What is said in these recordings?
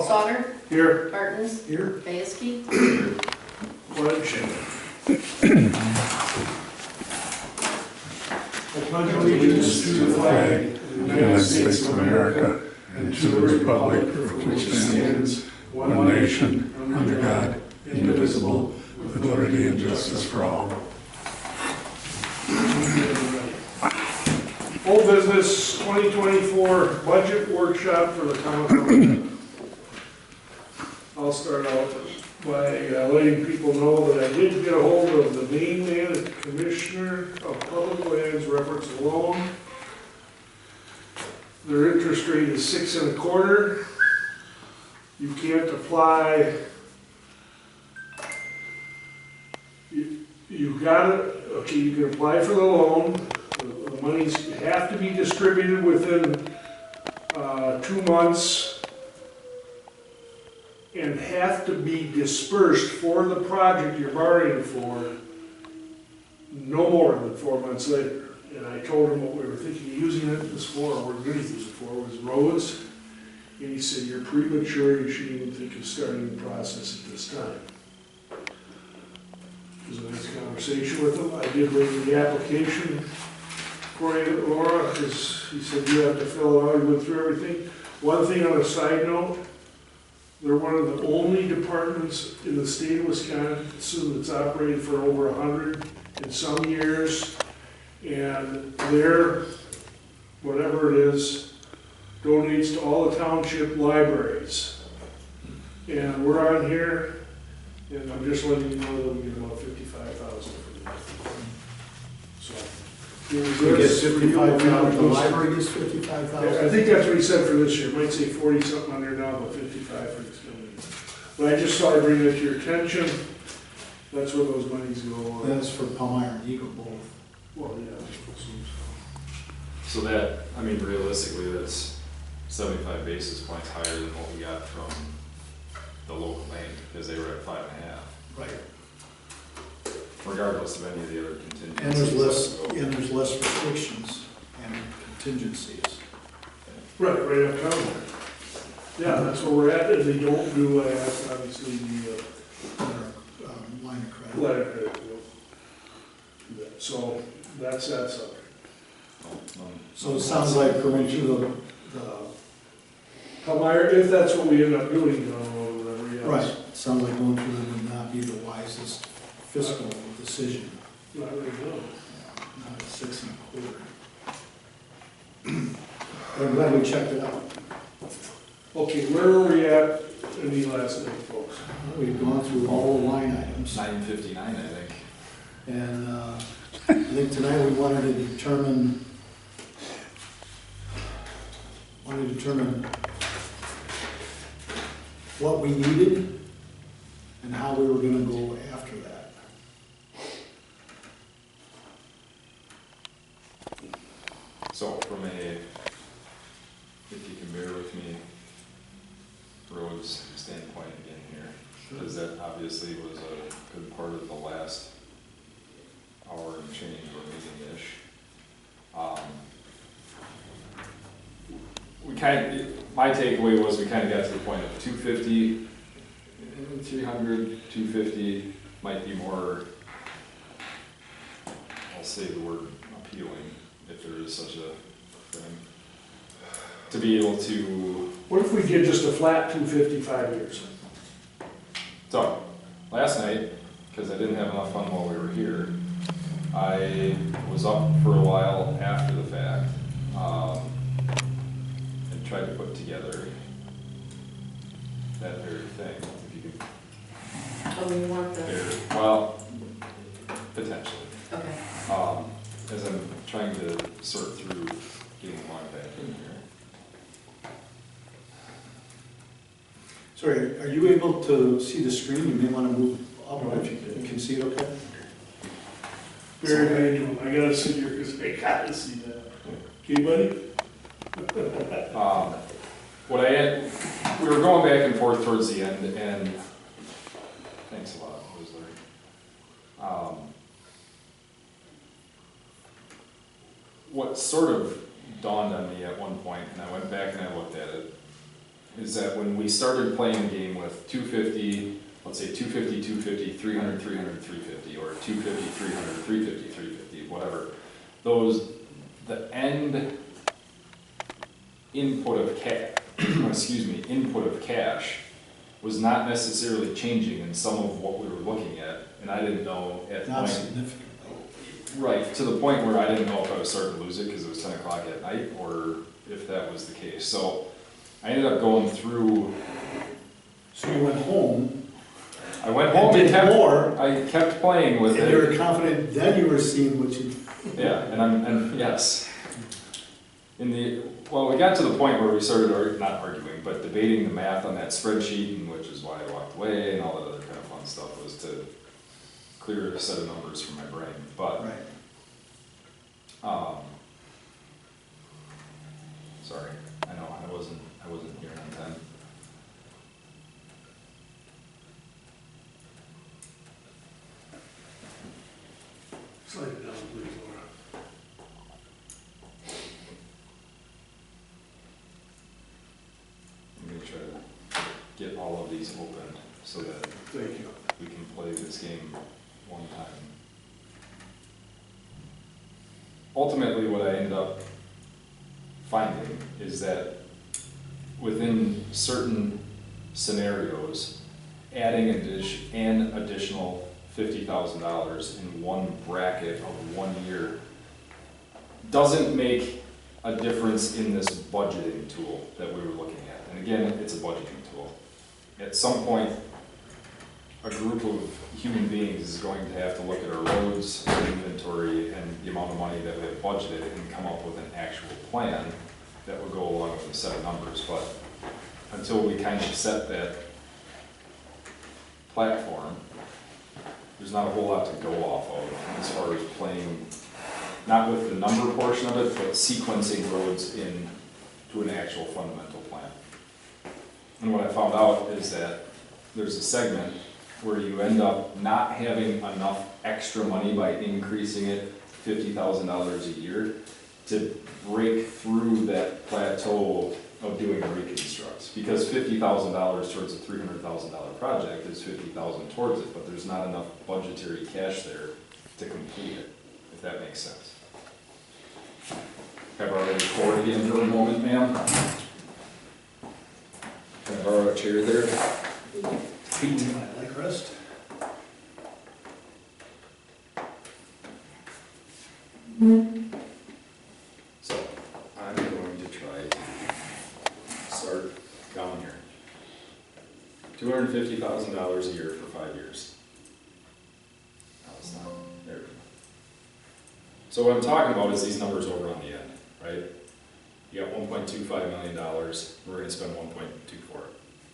Sauter, Here. Martins, Here. Bayesky. Pledge. I pledge allegiance to the flag of the United States of America and to the republic for which it stands, one nation, under God, indivisible, with liberty and justice for all. Old business 2024 budget workshop for the town of Cumberland. I'll start out by letting people know that I did get a hold of the Maine Man Commissioner of Public Lands reference loan. Their interest rate is 6 1/4. You can't apply. You got it. Okay, you can apply for the loan. The monies have to be distributed within 2 months and have to be dispersed for the project you're borrowing for no more than 4 months later. And I told him what we were thinking of using this for, or we're going to use it for, was roads. And he said, you're premature, you shouldn't even think of starting the process at this time. It was a nice conversation with him. I did bring the application for you, Laura, because he said you have to fill it out, he went through everything. One thing on a side note, they're one of the only departments in the state of Wisconsin that's operated for over 100 in some years, and their, whatever it is, donates to all the township libraries. And we're on here, and I'm just letting you know that we get about 55,000 for that. So. You get 55,000, the library gets 55,000? I think that's what he said for this year. It might say 40 something under now, but 55 for this coming year. But I just thought I'd bring that to your attention. That's where those monies go. That's for Palmyra and Eagle both. Well, yeah. So that, I mean, realistically, that's 75 basis points higher than what we got from the local bank, because they were at 5.5. Right. Regardless of any of the other contingencies. And there's less restrictions and contingencies. Right uptown there. Yeah, that's where we're at. If they don't do, obviously, the Line of credit. letter credit. So that's that subject. So it sounds like going through the Palmyra, if that's what we end up doing, or whatever, yes. right, sounds like going through them would not be the wisest fiscal decision. Not right now. Not at 6 1/4. I'm glad we checked it out. Okay, where are we at in the last night, folks? We've gone through all the line items. 959, I think. And I think tonight we wanted to determine what we needed and how we were going to go after that. So from a, if you can bear with me, roads standpoint again here, because that obviously was a good part of the last hour and change or meeting-ish. My takeaway was we kind of got to the point of 250, 300, 250 might be more, I'll say the word appealing, if there is such a thing, to be able to. What if we did just a flat 255 years? So, last night, because I didn't have enough fun while we were here, I was up for a while after the fact, and tried to put together that very thing, if you could. Oh, you want the, Well, potentially. okay. As I'm trying to sort through getting one back in here. Sorry, are you able to see the screen? You may want to move up. You can see it okay? Very manual. I gotta sit here because I gotta see that. Okay, buddy? What I had, we were going back and forth towards the end, and thanks a lot, Larry. What sort of dawned on me at one point, and I went back and I looked at it, is that when we started playing the game with 250, let's say 250, 250, 300, 300, 350, or 250, 300, 350, 350, whatever, the end input of input of cash was not necessarily changing in some of what we were looking at, and I didn't know at the Not point. significantly. Right, to the point where I didn't know if I was starting to lose it because it was 10 o'clock at night, or if that was the case. So I ended up going through, So you went home, I went home and and did more, I kept playing with and you it. were confident then you were seeing what you, Yeah, and yes. Well, we got to the point where we started, not arguing, but debating the math on that spreadsheet, and which is why I walked away, and all that other kind of fun stuff was to clear a set of numbers from my brain. But, right. sorry, I know, I wasn't here on time. Slide it down, please, Laura. I'm gonna try to get all of these open so that Thank you. we can play this game one time. Ultimately, what I ended up finding is that within certain scenarios, adding an additional $50,000 in one bracket of 1 year doesn't make a difference in this budgeting tool that we were looking at. And again, it's a budgeting tool. At some point, a group of human beings is going to have to look at our roads, our inventory, and the amount of money that we have budgeted and come up with an actual plan that will go along with a set of numbers. But until we kind of set that platform, there's not a whole lot to go off of as far as playing, not with the number portion of it, but sequencing roads into an actual fundamental plan. And what I found out is that there's a segment where you end up not having enough extra money by increasing it $50,000 a year to break through that plateau of doing reconstructs. Because $50,000 towards a $300,000 project is $50,000 towards it, but there's not enough budgetary cash there to complete it, if that makes sense. Can I borrow your cord again for a moment, ma'am? Can I borrow a chair there? I like rest. So, I'm going to try to start down here. $250,000 a year for 5 years. No, it's not. There we go. So what I'm talking about is these numbers over on the end, right? You got $1.25 million, we're gonna spend 1.24.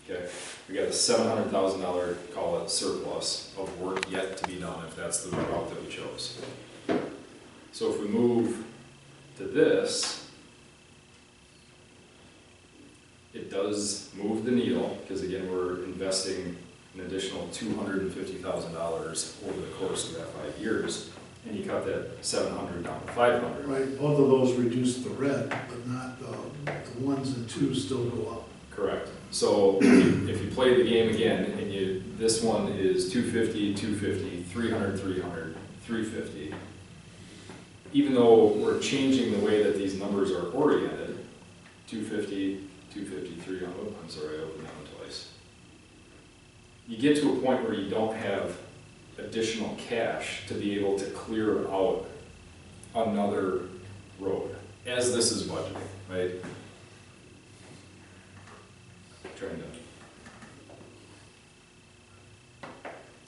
Okay, we got a $700,000, call it surplus, of work yet to be done, if that's the route that we chose. So if we move to this, it does move the needle, because again, we're investing an additional $250,000 over the course of that 5 years, and you cut that 700 down to 500. Right, both of those reduce the red, but not the ones and twos still go up. Correct. So if you play the game again, and this one is 250, 250, 300, 300, 350, even though we're changing the way that these numbers are oriented, 250, 250, 300, oh, I'm sorry, I opened that one twice. You get to a point where you don't have additional cash to be able to clear out another road, as this is budgeting, right? Trying to,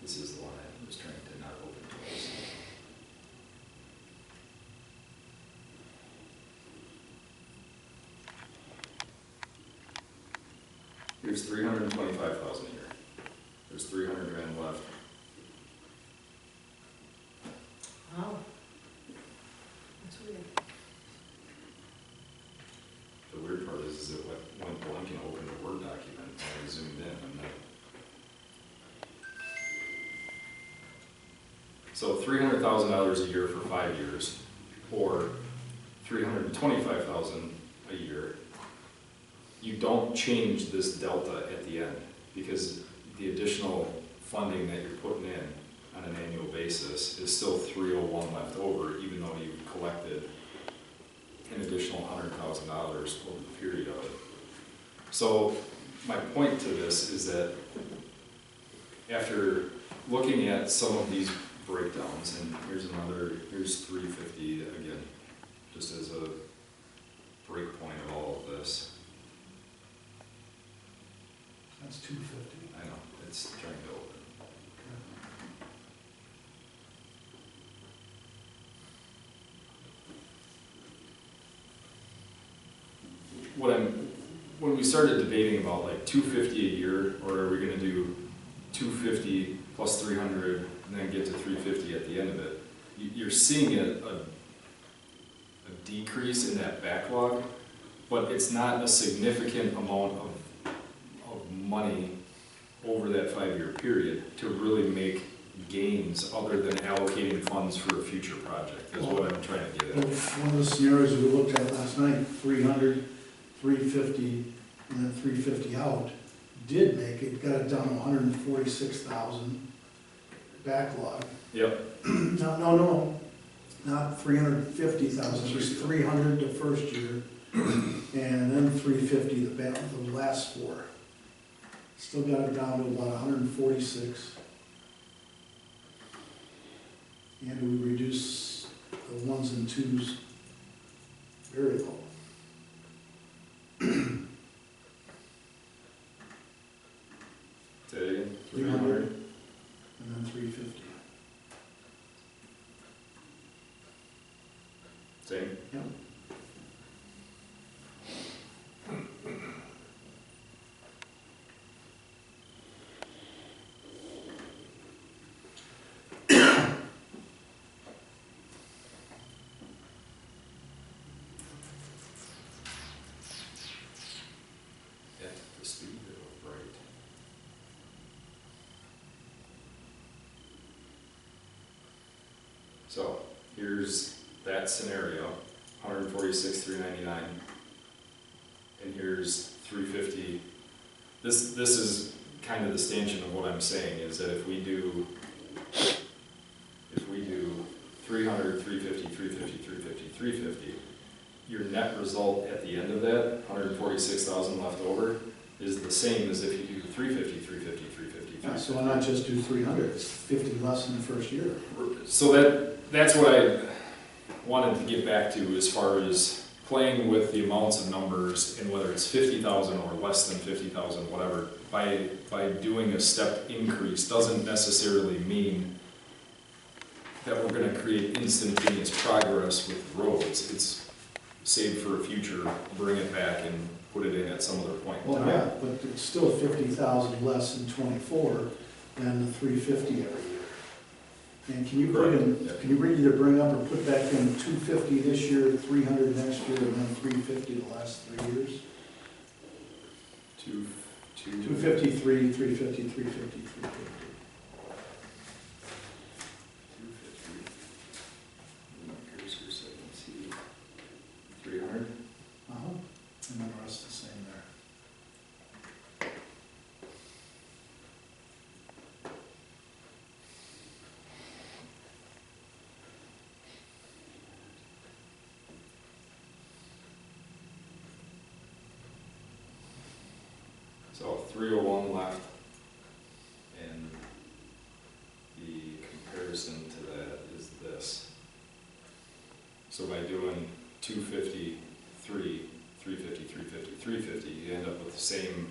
this is the one I was trying to not open twice. Here's 325,000 a year. There's 300 grand left. Wow. That's weird. The weird part is it went blank and opened a Word document and I zoomed in and that. So $300,000 a year for 5 years, or $325,000 a year. you don't change this delta at the end, because the additional funding that you're putting in on an annual basis is still 301 left over, even though you collected an additional $100,000 over the period of it. So my point to this is that after looking at some of these breakdowns, and here's 350 again, just as a break point of all of this. That's 250. I know, it's trying to open. When we started debating about like 250 a year, or are we gonna do 250 plus 300 and then get to 350 at the end of it, you're seeing a decrease in that backlog, but it's not a significant amount of money over that 5-year period to really make gains other than allocating funds for a future project, is what I'm trying to get at. One of the scenarios we looked at last night, 300, 350, and then 350 out, did make it, got it down to 146,000 backlog. Yep, No, not 350,000, it was 300 the first year, and then 350 the last 4. Still got it down to about 146. And we reduce the 1s and 2s very low. say it again, 300, and then 350. Same? Yep. At the speed of right. So here's that scenario, 146, 399, and here's 350. This is kind of the stanchion of what I'm saying, is that if we do 300, 350, 350, 350, 350, your net result at the end of that, 146,000 left over, is the same as if you do 350, 350, 350, Yeah, so why not just do 300? It's 50 less in the first year. So that's what I wanted to get back to, as far as playing with the amounts of numbers, and whether it's 50,000 or less than 50,000, whatever. By doing a step increase doesn't necessarily mean that we're going to create instantaneous progress with roads. It's save for a future, bring it back and put it in at some other point in Well, time. yeah, but it's still 50,000 less in '24 than the 350 every year. And can you either bring up or put back in 250 this year, 300 next year, and then 350 the last 3 years? 253, 350, 350, 350. 300. And then the rest the same there. So 301 left, and the comparison to that is this. So by doing 253, 350, 350, 350, you end up with the same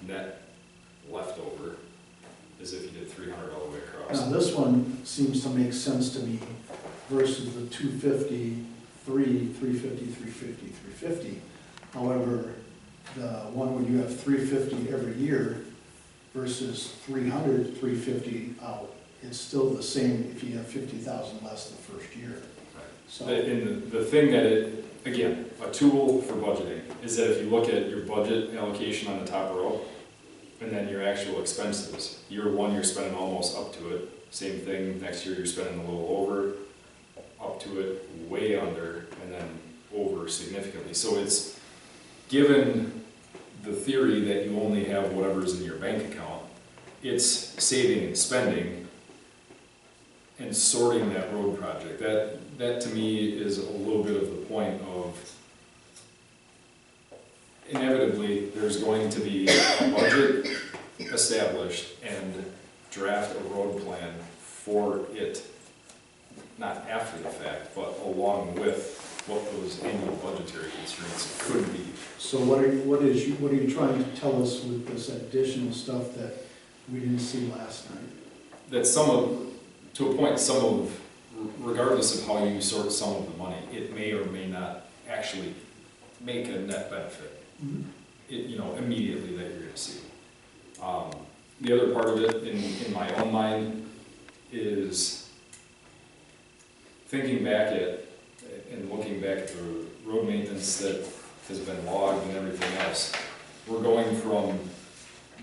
net leftover as if you did 300 all the way across. Now, this one seems to make sense to me versus the 250, 350, 350, 350. However, the one where you have 350 every year versus 300, 350 out, it's still the same if you have 50,000 less the first year. Right. So, And the thing that again, a tool for budgeting is that if you look at your budget allocation on the top row, and then your actual expenses, year one you're spending almost up to it, same thing, next year you're spending a little over, up to it, way under, and then over significantly. So it's given the theory that you only have whatever's in your bank account. It's saving and spending and sorting that road project. That to me is a little bit of the point of inevitably there's going to be a budget established and draft a road plan for it, not after the fact, but along with what those annual budgetary constraints could be. So what are you trying to tell us with this additional stuff that we didn't see last night? That to a point, regardless of how you sort some of the money, it may or may not actually make a net benefit. Immediately that you're gonna see. The other part of it, in my own mind, is thinking back and looking back at the road maintenance that has been logged and everything else. We're going from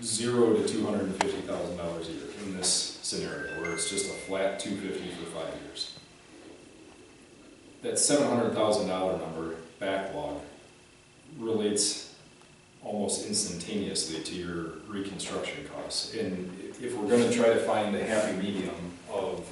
$0 to $250,000 a year in this scenario, where it's just a flat $250 for 5 years. That $700,000 number backlog relates almost instantaneously to your reconstruction costs. And if we're gonna try to find a happy medium of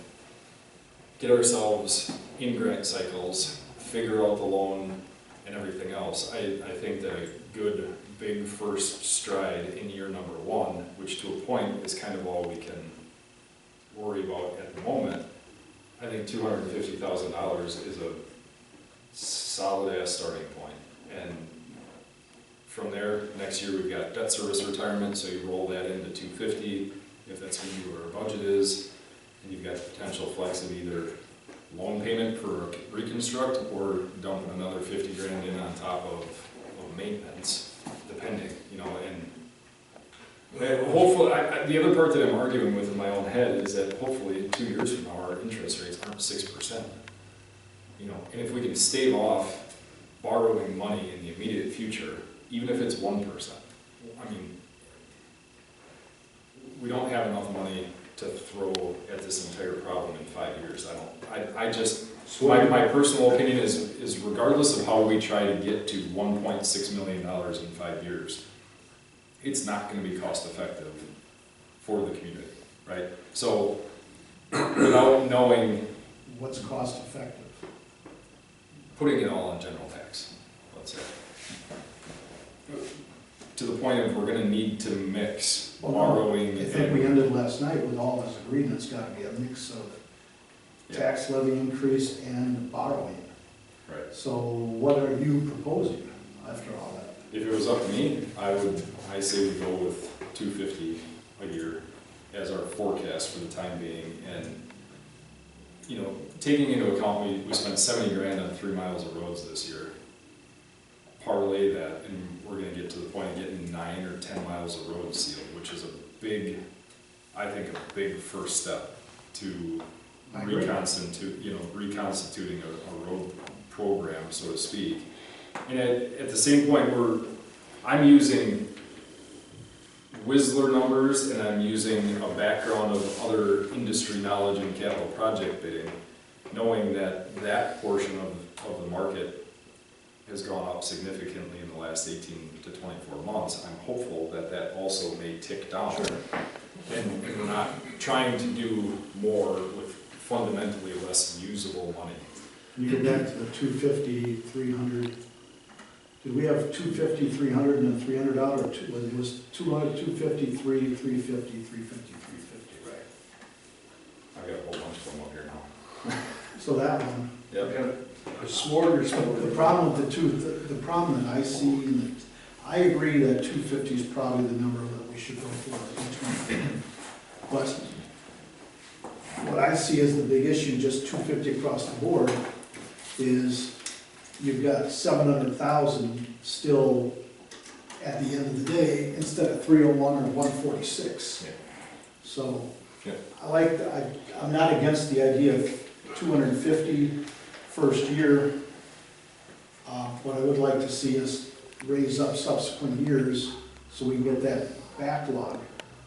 get ourselves in grant cycles, figure out the loan and everything else, I think that a good big first stride in year number 1, which to a point is kind of all we can worry about at the moment, I think $250,000 is a solid ass starting point. And from there, next year we've got debt service retirement, so you roll that into $250 if that's what your budget is, and you've got the potential flex of either loan payment for reconstruct or dumping another 50 grand in on top of maintenance, depending, and hopefully, the other part that I'm arguing with in my own head is that hopefully 2 years from now our interest rates aren't 6%. And if we can stave off borrowing money in the immediate future, even if it's 1%, we don't have enough money to throw at this entire problem in 5 years. My personal opinion is regardless of how we try to get to $1.6 million in 5 years, it's not going to be cost effective for the community, right? So without knowing What's cost effective? putting it all on general tax, let's say. To the point of we're gonna need to mix borrowing. I think we ended last night with all this agreement, it's gotta be a mix of tax levy increase and borrowing. Right. So what are you proposing after all that? If it was up to me, I say we go with $250 a year as our forecast for the time being. And, taking into account, we spent 70 grand on 3 miles of roads this year. Parlay that, and we're gonna get to the point of getting 9 or 10 miles of road sealed, which is I think a big first step to reconstituting a road program, so to speak. And at the same point, I'm using Whistler numbers and I'm using a background of other industry knowledge in capital project bidding, knowing that portion of the market has gone up significantly in the last 18 to 24 months. I'm hopeful that also may tick down. Sure. And we're not trying to do more with fundamentally less usable money. You get back to the 250, 300. Did we have 250, 300, and then 300 out, or it was 200, 250, 350, 350, 350? Right. I've got a whole bunch of them up here now. So that one. Yep. A smorgasbord. The problem with the problem that I see, I agree that 250 is probably the number that we should go for each one. But what I see as the big issue, just 250 across the board, is you've got 700,000 still at the end of the day instead of 301 or 146. Yeah. So Yeah. I'm not against the idea of 250 first year. What I would like to see is raise up subsequent years so we can get that backlog.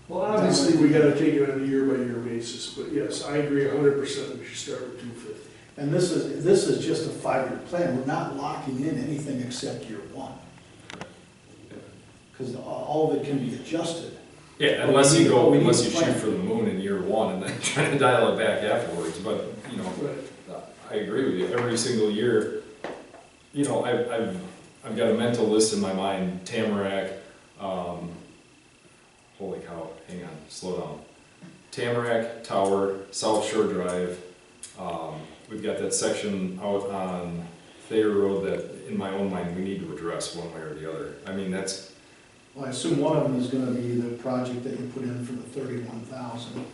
Well, obviously, we gotta take it on a year-by-year basis, but yes, I agree 100%, we should start with 250. And this is just a 5-year plan. We're not locking in anything except year 1. because all of it can be adjusted. Yeah, unless you We need a shoot plan. for the moon in year one and then try to dial it back afterwards, but, you know, Right. I agree with you, every single year, you know, I've got a mental list in my mind, Tamarack, holy cow, hang on, slow down. Tamarack, Tower, South Shore Drive, we've got that section out on Thayer Road that, in my own mind, we need to address one way or the other. I mean, that's, Well, I assume one of them is gonna be the project that you put in for the 31,000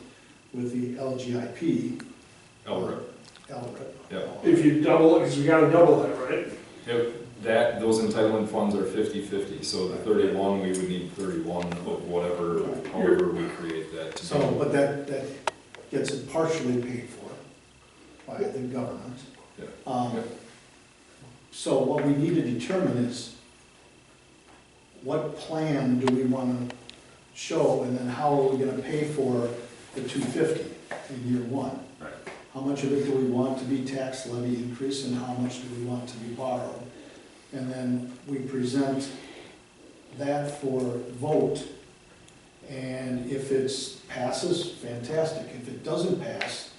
with the LGIP. LRIP. LRIP. Yeah. If you double it, because we gotta double that, right? Those entitlement funds are 50/50, so the 31, we would need 31 of whatever, however we create that to So, be. but that gets it partially paid for by the government. Yeah. Um, So what we need to determine is what plan do we want to show, and then how are we going to pay for the 250 in year one? Right. How much of it do we want to be tax levy increase, and how much do we want to be borrowed? And then we present that for vote, and if it passes, fantastic. If it doesn't pass,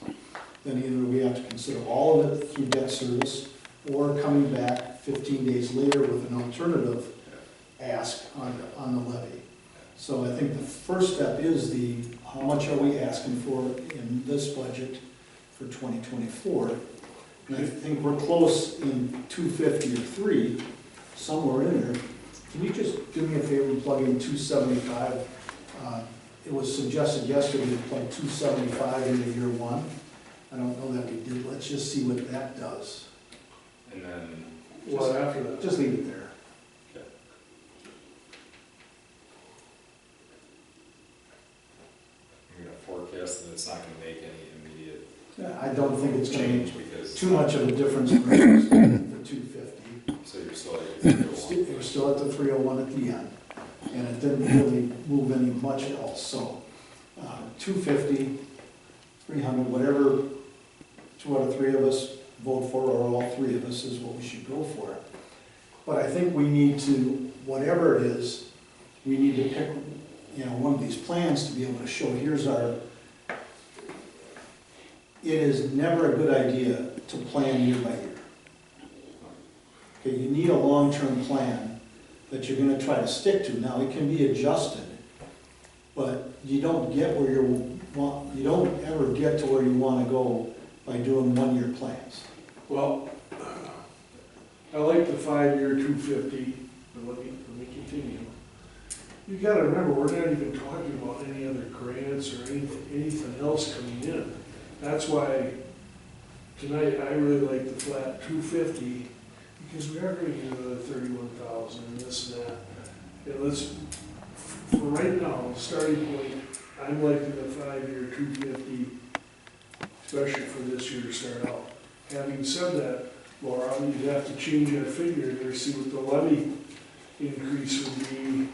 then either we have to consider all of it through debt service, or coming back 15 days later with an alternative ask on the levy. So I think the first step is how much are we asking for in this budget for 2024? And I think we're close in 250 or 3, somewhere in there. Can you just do me a favor and plug in 275? It was suggested yesterday to plug 275 into year one. I don't know that we did. Let's just see what that does. And then, What after that? Just leave it there. I'm gonna forecast that it's not gonna make any immediate Yeah, I don't think it's going to change because. too much of a difference versus the 250. So you're still at your We're still at the 301 at the end, and it didn't really move any much else, so 250, 300, whatever 2 out of 3 of us vote for, or all 3 of us, is what we should go for. But I think we need to, whatever it is, we need to pick, one of these plans to be able to show, here's our, it is never a good idea to plan year by year. Okay, you need a long-term plan that you're gonna try to stick to. Now, it can be adjusted, but you don't get where you don't ever get to where you wanna go by doing one-year plans. Well, I like the 5-year 250, but let me continue. You gotta remember, we're not even talking about any other grants or anything else coming in. That's why tonight I really like the flat 250, because we are gonna get another 31,000 and this and that. And let's, for right now, starting point, I'm liking the 5-year 250, especially for this year to start out. Having said that, Laura, you'd have to change that figure there, see what the levy increase would be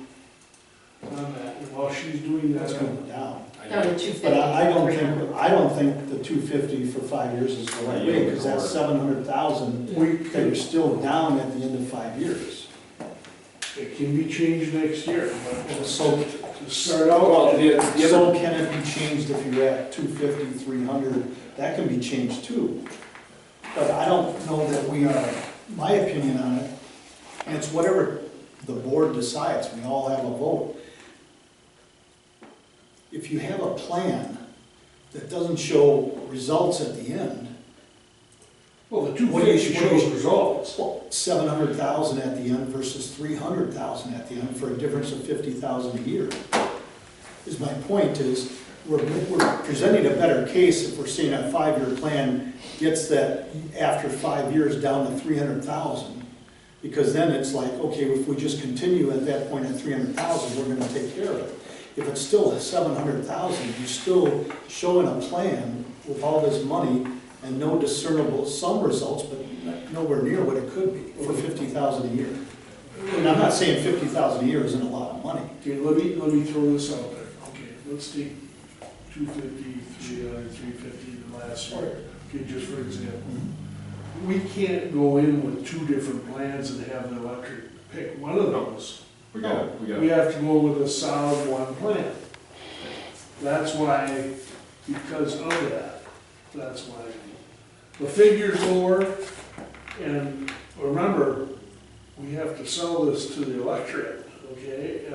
on that. And while she's doing That's that, going down. Down to 250. But I don't think the 250 for 5 years is the right way, because that's 700,000 we that could, you're still down at the end of 5 years. it can be changed next year, but So, to start Well, out, so can it be changed if you're at 250, 300? That can be changed too. But I don't know that we are, my opinion on it, and it's whatever the board decides, we all have a vote. If you have a plan that doesn't show results at the end, well, the What do you- 250 what do you- shows results. well, 700,000 at the end versus 300,000 at the end, for a difference of 50,000 a year. Is my point is, we're presenting a better case if we're seeing a 5-year plan gets that after 5 years down to 300,000. Because then it's like, okay, if we just continue at that point at 300,000, we're gonna take care of it. If it's still 700,000, you're still showing a plan with all this money and no discernible, some results, but nowhere near what it could be for 50,000 a year. And I'm not saying 50,000 a year isn't a lot of money. Okay, let me throw this out there. Okay, let's take 250, 300, 350 the last year, okay, just for example. We can't go in with 2 different plans and have the electric pick one of those. We gotta, We have to go with a solid one plan. That's why, because of that, that's why. The figure's lower, and remember, we have to sell this to the electorate, okay?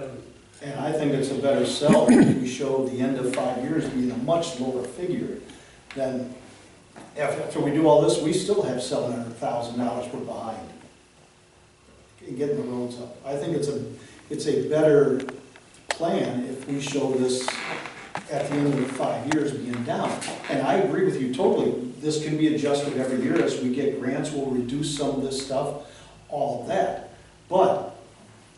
And I think it's a better sell if we show the end of 5 years being a much lower figure than, after we do all this, we still have $700,000 we're behind in getting the roads up. I think it's a better plan if we show this at the end of the 5 years being down. And I agree with you totally. This can be adjusted every year as we get grants. We'll reduce some of this stuff, all of that. But,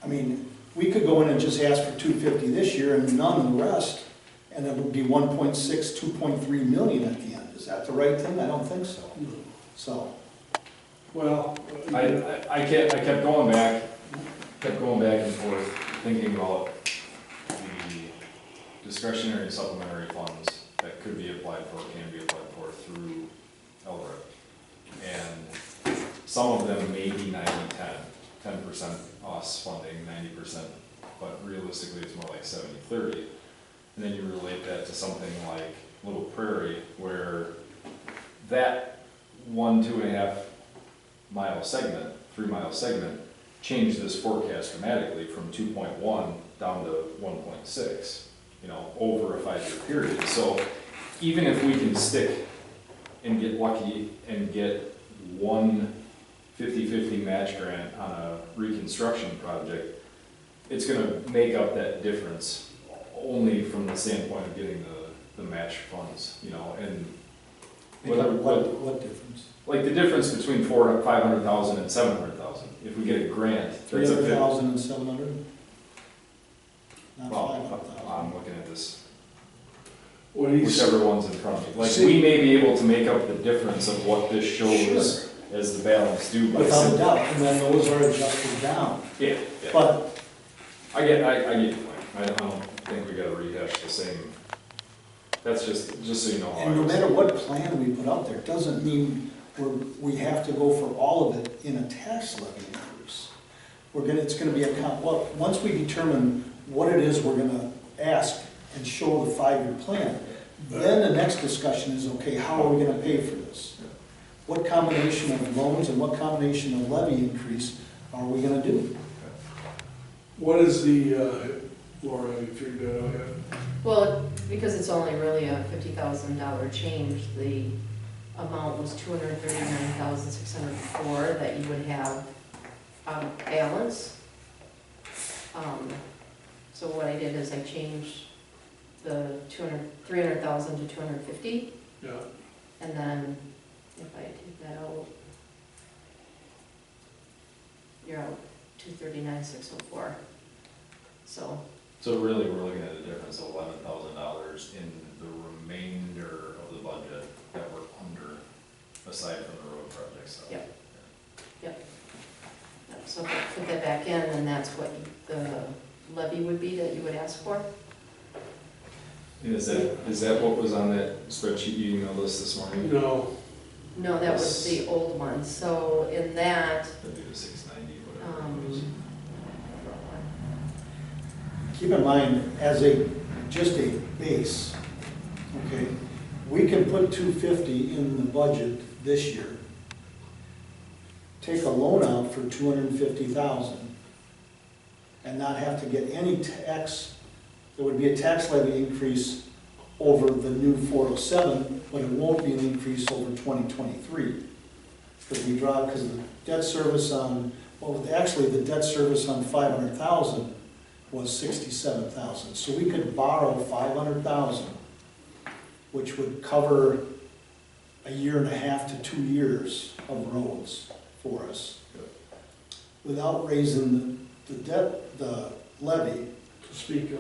I mean, we could go in and just ask for 250 this year and none of the rest, and it would be 1.6, 2.3 million at the end. Is that the right thing? I don't think so. So, Well. I kept going back and forth, thinking about the discretionary supplementary funds that could be applied for, can be applied for through LRIP. And some of them may be 90-10, 10% us funding, 90%, but realistically it's more like 70-30. And then you relate that to something like Little Prairie, where that 1.5 mile segment, 3 mile segment, changed this forecast dramatically from 2.1 down to 1.6, you know, over a 5-year period. So even if we can stick and get lucky and get one 50-50 match grant on a reconstruction project, it's gonna make up that difference only from the standpoint of getting the match funds, you know, and what difference? like the difference between 500,000 and 700,000. If we get a grant, that's a 300,000 and 700? Not Well, 500,000. I'm looking at this, What he's, whichever one's in front of me. Like, See- we may be able to make up the difference of what this shows as the balance due by Without a simply- doubt, and then those are adjusted down. Yeah, yeah. But I get your point. I don't think we gotta rehash the same. That's just so you know how I And no was- matter what plan we put out there, doesn't mean we have to go for all of it in a tax levy increase. It's gonna be well, once we determine what it is we're gonna ask and show the 5-year plan, then the next discussion is, okay, how are we gonna pay for this? What combination of loans and what combination of levy increase are we gonna do? what is the, Laura, you figured that out yet? Well, because it's only really a $50,000 change, the amount was $239,604 that you would have balance. So what I did is I changed the 300,000 to 250, Yeah, and then if I take that out, you're out 239,604. So, So really, we're looking at a difference of $11,000 in the remainder of the budget that we're under, aside from the road projects. So. Yep. so if I put that back in, then that's what the levy would be that you would ask for? And is that what was on that spreadsheet you emailed us this morning? no, No, that was the old one, so in that, That'd be the 690, whatever it was. Keep in mind, as just a base, okay, we can put 250 in the budget this year, take a loan out for 250,000, and not have to get any tax. There would be a tax levy increase over the new 407, but it won't be an increase over 2023. Because the debt service on, actually the debt service on 500,000 was 67,000. So we could borrow 500,000, which would cover a 1.5 to 2 years of roads for us, without raising the levy to speak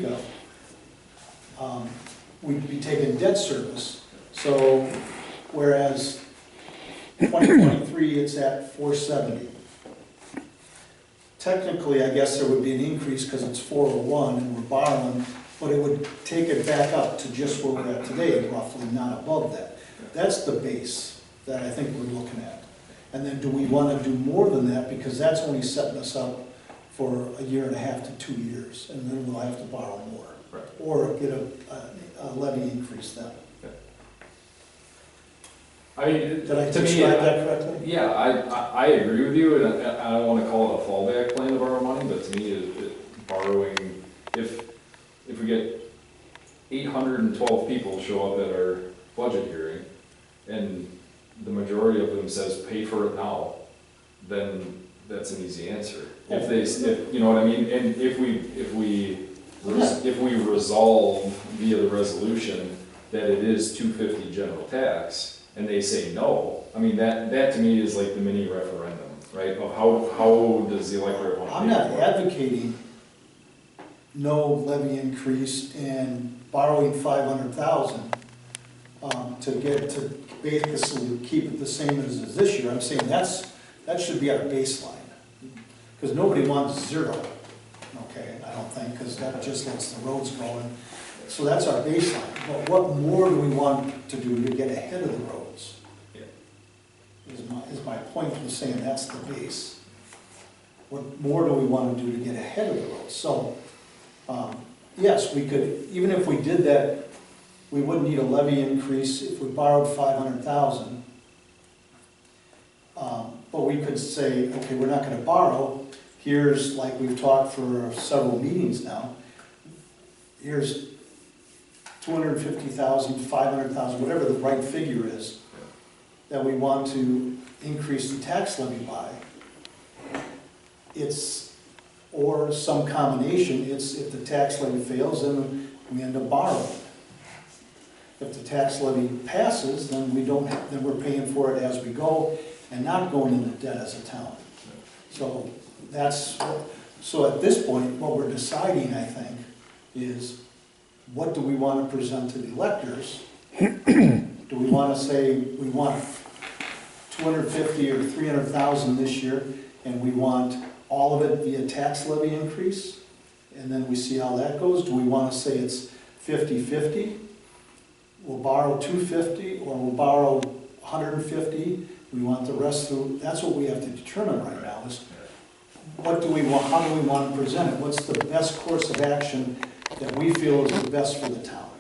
of. We'd be taking debt service. So whereas 2023, it's at 470. Technically, I guess there would be an increase because it's 401 and we're borrowing, but it would take it back up to just where we're at today, roughly, not above that. That's the base that I think we're looking at. And then do we want to do more than that? Because that's only setting us up for a year and a half to 2 years, and then we'll have to borrow more. Right. Or get a levy increase then. I mean, Did I to me, describe that correctly? yeah, I agree with you, and I don't wanna call it a fallback plan to borrow money, but to me, borrowing, if we get 812 people show up at our budget hearing, and the majority of them says, pay for it now, then that's an easy answer. If you know what I mean, and if we resolve via the resolution that it is 250 general tax, and they say no, I mean, that to me is like the mini referendum, right? Of how does the electorate want to I'm pay not for it? advocating no levy increase and borrowing 500,000 to basically keep it the same as it is this year. I'm saying that should be our baseline. Because nobody wants zero, okay, I don't think, because that just lets the roads go. So that's our baseline. But what more do we want to do to get ahead of the roads? Yeah. Is my point of saying that's the base. What more do we want to do to get ahead of the roads? So, yes, we could, even if we did that, we wouldn't need a levy increase if we borrowed 500,000. But we could say, okay, we're not gonna borrow, here's, like we've talked for several meetings now, here's 250,000, 500,000, whatever the right figure is, that we want to increase the tax levy by. It's, or some combination, it's if the tax levy fails, then we end up borrowing. If the tax levy passes, then we don't, then we're paying for it as we go and not going into debt as a town. So so at this point, what we're deciding, I think, is what do we want to present to the electors? Do we want to say we want 250 or 300,000 this year, and we want all of it via tax levy increase, and then we see how that goes? Do we want to say it's 50-50? We'll borrow 250, or we'll borrow 150. We want the rest through. That's what we have to determine right now. Is what do we want? How do we want to present it? What's the best course of action that we feel is the best for the town?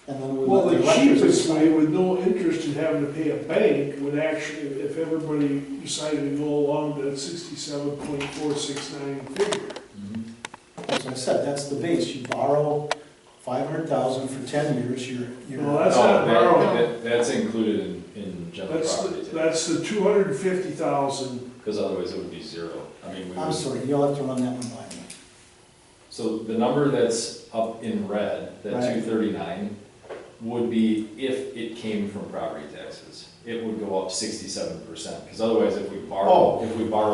And then we Well, let the electors cheapest decide. way with no interest in having to pay a bank would actually, if everybody decided to go along to that 67.469 figure. As I said, that's the base. You borrow 500,000 for 10 years. No, that's not borrowing. That's included in general property tax, That's the 250,000. because otherwise it would be zero. I mean, we I'm would. sorry, you'll have to run that one by me. So the number that's up in red, that Right. 239, would be if it came from property taxes. It would go up 67%, because otherwise if we borrow.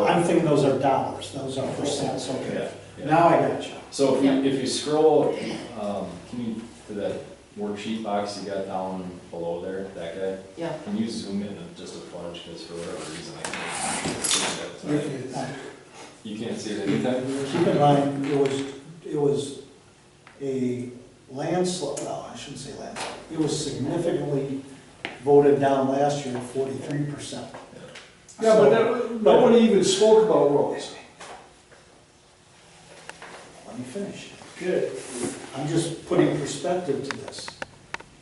I'm thinking those are dollars. Those are percents. Okay. Yeah, yeah. Now I got you. So Yeah. if you scroll, can you, to that worksheet box you got down below there, that guy? Yeah. Can you zoom in just a fudge, because for whatever reason I can't see that. You can't see it anytime? Keep in mind, it was a landslide, well, I shouldn't say landslide. It was significantly voted down last year at 43%. Yeah, but nobody even spoke about roads. Let me finish. Okay. I'm just putting perspective to this.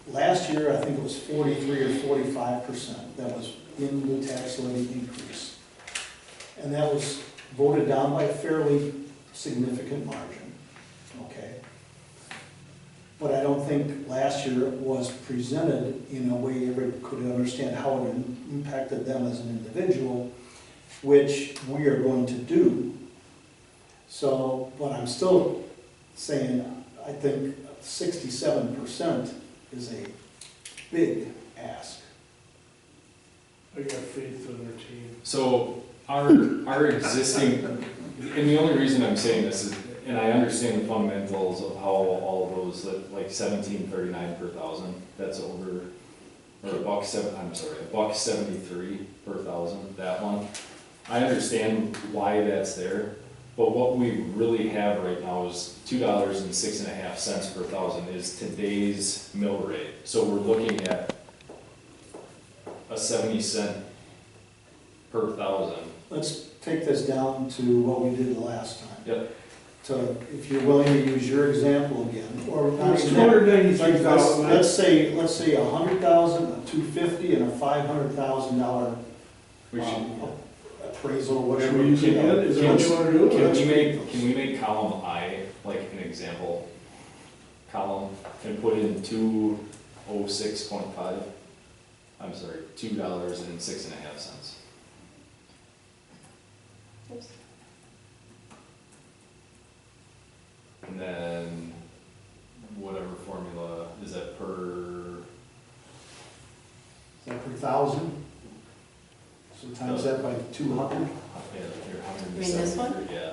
Last year, I think it was 43 or 45% that was in the tax levy increase. And that was voted down by a fairly significant margin, okay? But I don't think last year it was presented in a way everybody could understand how it impacted them as an individual, which we are going to do. So, but I'm still saying, I think 67% is a big ask. I got faith in their team. So our existing, and the only reason I'm saying this is, and I understand the fundamentals of how all of those, like 1739 per thousand, that's over, or $1.73 per thousand, that one. I understand why that's there, but what we really have right now is $2.06.50 per thousand is today's mill rate. So we're looking at a 70 cent per thousand. Let's take this down to what we did the last time. Yep. To, if you're willing to use your example again, or not It's even two that. hundred ninety-three Like, thousand. let's say $100,000, a $250,000, and a $500,000 We should, appraisal, Should whatever. we use it again? Is that what you wanna do? can we make column I, like an example column, and put in 206.5? I'm sorry, $2.06.5. Oops. And then whatever formula, is that per, Is that per thousand? So times that by 200? yeah, here, You mean this one? 173, yeah,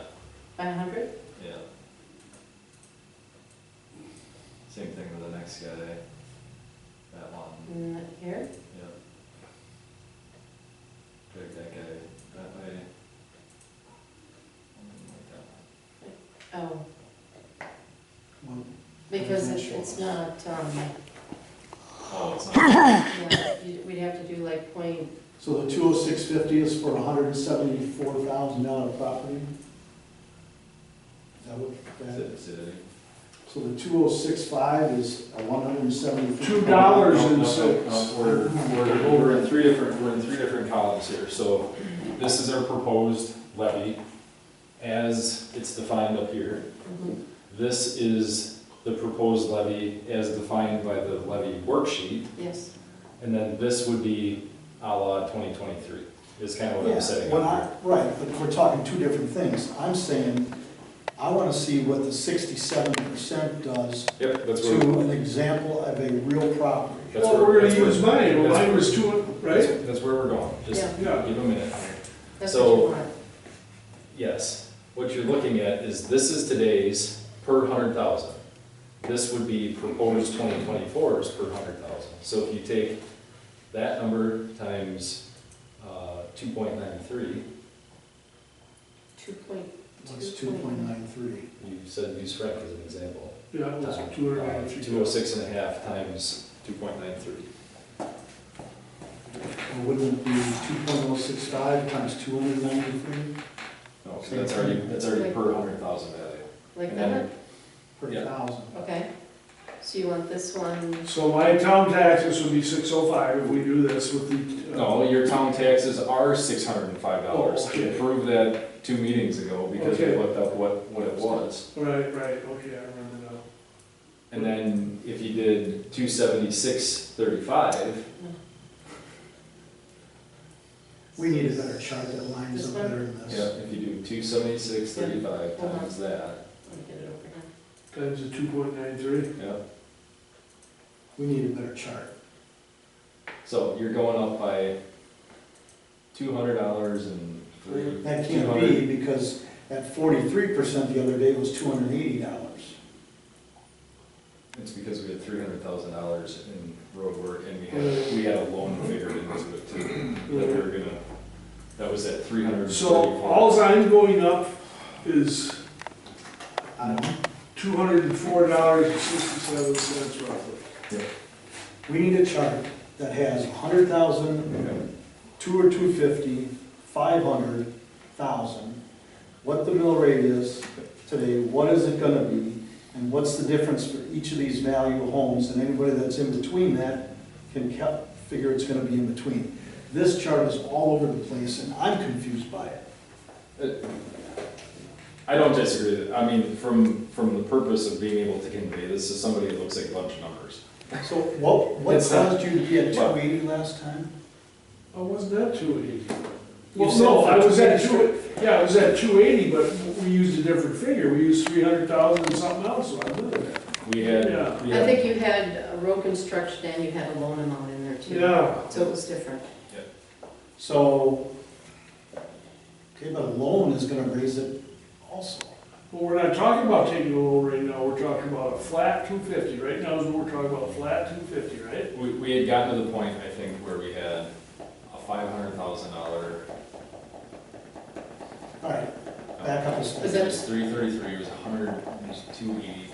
By 100? yeah. Same thing with the next guy, that one, Here? yeah. Drag that guy that way. Like that. Oh, Well, because it's not, Oh, it's not, yeah, we'd have to do like point, So the 20650 is for a $174,000 property? Is that what that is? is it, So the 2065 is a 174. $2.06. We're in three different columns here, so this is our proposed levy as it's defined up here. This is the proposed levy as defined by the levy worksheet, yes. and then this would be a la 2023, is kind of what Yeah, I'm setting when up here. right, but we're talking two different things. I'm saying, I want to see what the 67% does Yep, that's to where, an example of a real property. that's Well, where. we're gonna that's where- use mine, well, that's mine was where- two, right? That's where we're going, just Yeah. Yeah. give a minute. That's So- what you want. Yes, what you're looking at is, this is today's per 100,000. This would be proposed 2024's per 100,000. So if you take that number times 2.93, 2.2. What's 2.93? you said use Frank as an example. Yeah, it was Time, 293. 206.5 times 2.93. Or wouldn't it be 2.065 times 293 No, so that's already per 100,000 value. Like And then- that? per Yeah. thousand? Okay. So you want this one, So my town taxes would be 605 if we do this with the. No, your town taxes are $605. Oh, okay. We proved that 2 meetings ago because we Okay. looked up what it was. Right, right, okay, I remember now. And then if you did 276.35, We need a better chart that lines This up one? better than yeah, this. if you do 276.35 Yeah. times that, let me get it over here. Times the 2.93. yeah. We need a better chart. So you're going up by $200 and three. That can't be, because at 43% the other day was $280. It's because we had $300,000 in road work and we had a loan figured into it too. That we were gonna, that was at 334. So alls I'm going up is I don't know. $204.67 roughly. We need a chart that has 100,000, Okay. 2 or 250, 500,000, what the mill rate is today, what is it gonna be, and what's the difference for each of these value homes, and anybody that's in between that can figure it's gonna be in between. This chart is all over the place, and I'm confused by it. I don't disagree with it. I mean, from the purpose of being able to convey this to somebody, it looks like a bunch of numbers. So what It's not- caused you to be at 280 last time? Oh, wasn't that 280? You Well, said no, for I was at 280. I was at 280, but we used a different figure. We used 300,000 and something else, so I did it. We had, Yeah. we I had, think you had a road construction and you had a loan amount in there too. Yeah. So it was different. So, okay, but a loan is gonna raise it also. Well, we're not talking about taking a loan right now. We're talking about a flat 250. Right now is what we're talking about, a flat 250, right? we had gotten to the point, I think, where we had a $500,000. All right, back up a step. Was It that- was 333, it was 100, it was 280,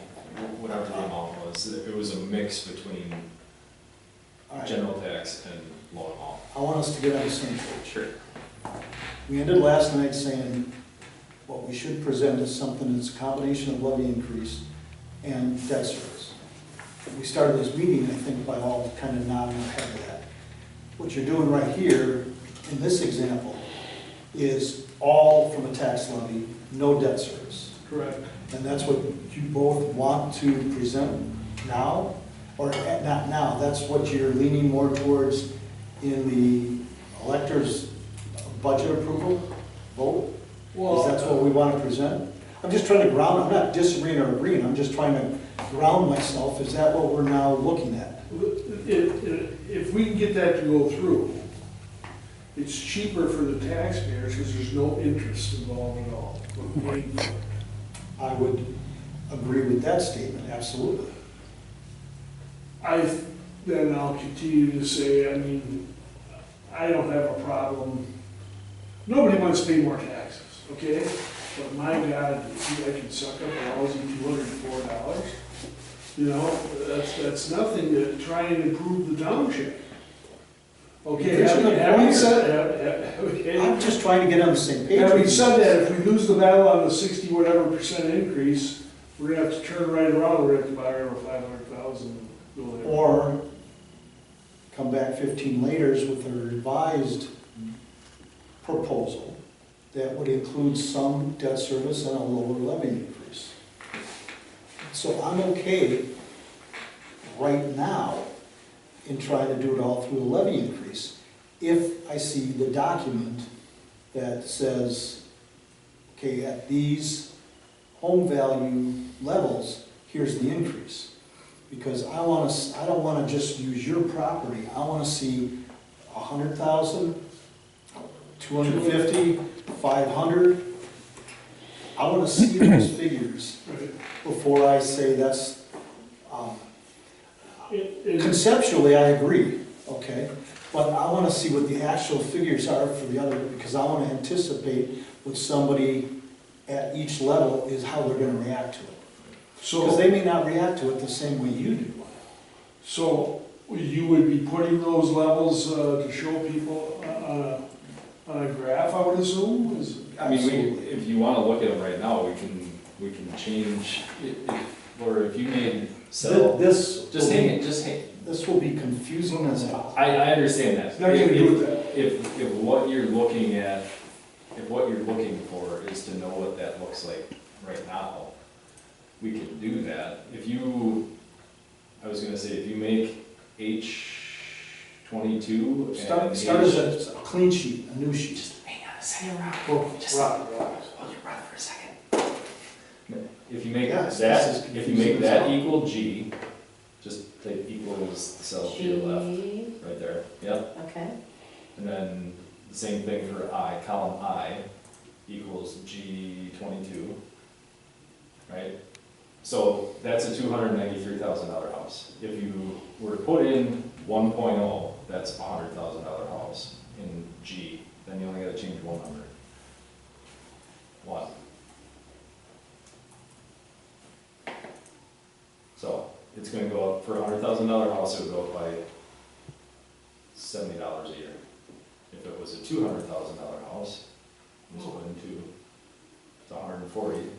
whatever the amount was. It was a mix between All right, general tax and loan amount. I want us to get on the same page. Sure. We ended last night saying what we should present is something that's a combination of levy increase and debt service. We started this meeting, I think, by all kind of nodding our head to that. What you're doing right here, in this example, is all from a tax levy, no debt service. Correct. And that's what you both want to present now, or not now, that's what you're leaning more towards in the elector's budget approval vote? Is that what we want to present? I'm just trying to ground, I'm not disagreeing or agreeing, I'm just trying to ground myself. Is that what we're now looking at? If we can get that to go through, it's cheaper for the taxpayers because there's no interest involved at all. I would agree with that statement, absolutely. Then I'll continue to say, I mean, I don't have a problem. Nobody wants to pay more taxes, okay? But my God, I can suck up a lousy $204. You know, that's nothing to try and improve the township. Okay, having said, I'm just trying to get on the same page. having said that, if we lose the battle on the 60 whatever percent increase, we're gonna have to turn right around, we're gonna have to buy over 500,000 and go there. Or come back 15 later with a revised proposal that would include some debt service and a lower levy increase. So I'm okay right now in trying to do it all through a levy increase if I see the document that says, okay, at these home value levels, here's the increase. Because I don't want to just use your property. I want to see 100,000, 250, 500. I want to see those figures before I say that's, conceptually I agree, okay? But I want to see what the actual figures are for the other, because I want to anticipate what somebody at each level is how they're going to react to it. Because they may not react to it the same way you do. So you would be putting those levels to show people on a graph, I would assume? I mean, if you wanna look at them right now, we can change, or if you made sell. This Just will be confusing as hell. I understand that. Not gonna do with that. If what you're looking at, if what you're looking for is to know what that looks like right now, we can do that. I was gonna say, if you make H22 and Start as a clean sheet, a new sheet. Just hang on a second, Rob. Right. Hold your breath for a second. If you make Yes, this is if you make confusing that as hell. equal G, just take equals the cell to the left, G, right there, yep. okay, And then the same thing for I, column I equals G22, right? So that's a $293,000 house. If you were to put in 1.0, that's a $100,000 house in G. Then you only gotta change one number. One. So it's gonna go up, for a $100,000 house, it would go up by $70 a year. If it was a $200,000 house, it's going to, it's 140.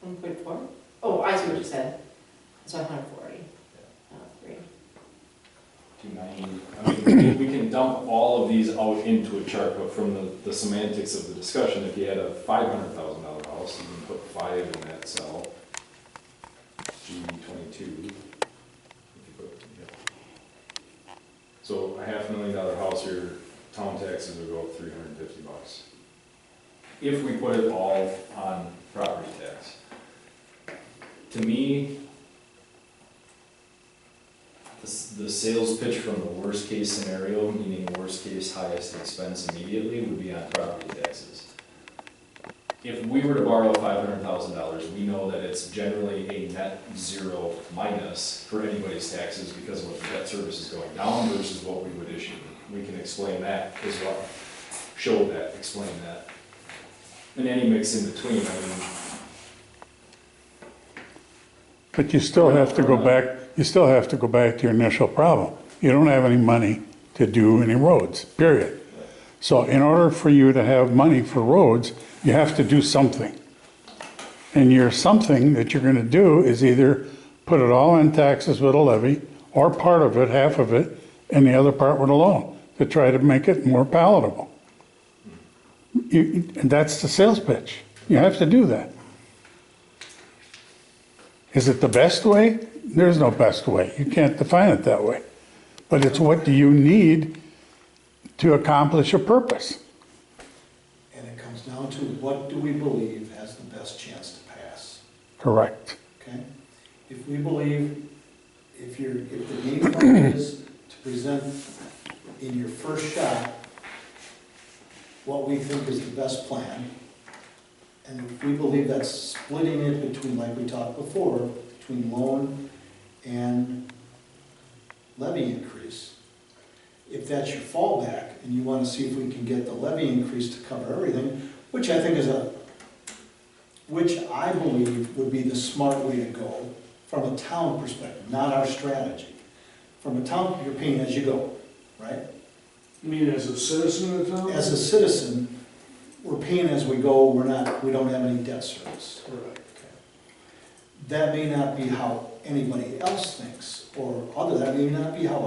1.4? Oh, I see what you said. It's 140. 3. 290. I mean, we can dump all of these out into a chart, but from the semantics of the discussion, if you had a $500,000 house, you can put 5 in that cell. G22. If you put, yeah. So a $500,000 house, your town taxes would go up $350. If we put it all on property tax. To me, the sales pitch from the worst case scenario, meaning worst case, highest expense immediately, would be on property taxes. If we were to borrow $500,000, we know that it's generally a net zero minus for anybody's taxes because of what the debt service is going down versus what we would issue. We can explain that as well, show that, explain that. And any mix in between, I mean. But you still have to go back to your initial problem. You don't have any money to do any roads, period. So in order for you to have money for roads, you have to do something. And your something that you're gonna do is either put it all in taxes with a levy, or part of it, half of it, and the other part with a loan, to try to make it more palatable. And that's the sales pitch. You have to do that. Is it the best way? There's no best way. You can't define it that way. But it's what do you need to accomplish a purpose? And it comes down to what do we believe has the best chance to pass, Correct. okay? If we believe, if the game plan is to present in your first shot what we think is the best plan, and if we believe that's splitting it between, like we talked before, between loan and levy increase, if that's your fallback, and you want to see if we can get the levy increase to cover everything, which I think which I believe would be the smart way to go from a town perspective, not our strategy. From a town, you're paying as you go, right? You mean as a citizen of the town? As a citizen, we're paying as we go, we don't have any debt service. Correct. That may not be how anybody else thinks, or that may not be how